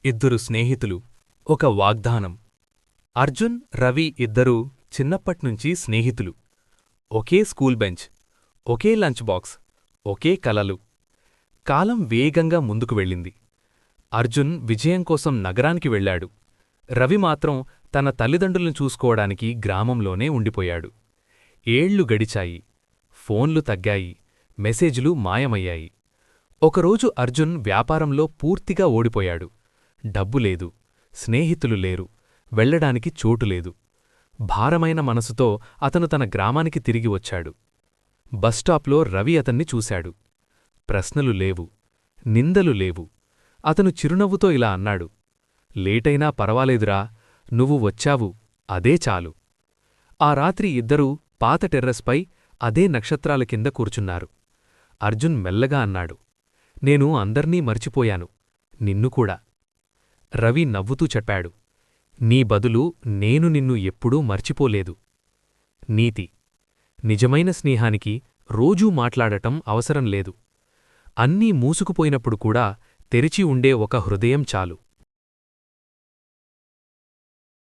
ఇద్దరు స్నేహితులు ఒక వాగ్దానం. అర్జున్, రవి ఇద్దరూ చిన్నప్పట్నుంచి స్నేహితులు. ఒకే స్కూల్ బెంచ్, ఒకే లంచ్ బాక్స్, ఒకే కలలు. కాలం వేగంగా ముందుకు వెళ్ళింది. అర్జున్ విజయం కోసం నగరానికి వెళ్ళాడు. రవి మాత్రం తన తల్లిదండ్రులను చూసుకోవడానికి గ్రామంలోనే ఉండిపోయాడు. ఏళ్లు గడిచాయి. ఫోన్లు తగ్గాయి. మెసేజ్లు మాయమయ్యాయి. ఒకరోజు అర్జున్ వ్యాపారంలో పూర్తిగా ఓడిపోయాడు. డబ్బులేదు, స్నేహితులు లేరు, వెళ్లడానికి చోటులేదు. భారమైన మనసుతో అతను తన గ్రామానికి తిరిగి వచ్చాడు. బస్టాప్లో రవి అతన్ని చూశాడు. ప్రశ్నలు లేవు, నిందలు లేవు. అతను చిరునవ్వుతో ఇలా అన్నాడు, లేటైనా పర్వాలేదురా, నువ్వు వచ్చావు, అదే చాలు. ఆ రాత్రి ఇద్దరూ పాత టెర్రస్పై అదే నక్షత్రాల కింద కూర్చున్నారు. అర్జున్ మెల్లగా అన్నాడు, నేను అందర్నీ మర్చిపోయాను, నిన్ను కూడా. రవి నవ్వుతూ చెప్పాడు, నీ బదులు నేను నిన్ను ఎప్పుడూ మర్చిపోలేదు. నీతి: నిజమైన స్నేహానికి రోజూ మాట్లాడటం అవసరం లేదు. అన్నీ మూసుకుపోయినప్పుడు కూడా తెరిచి ఉండే ఒక హృదయం చాలు.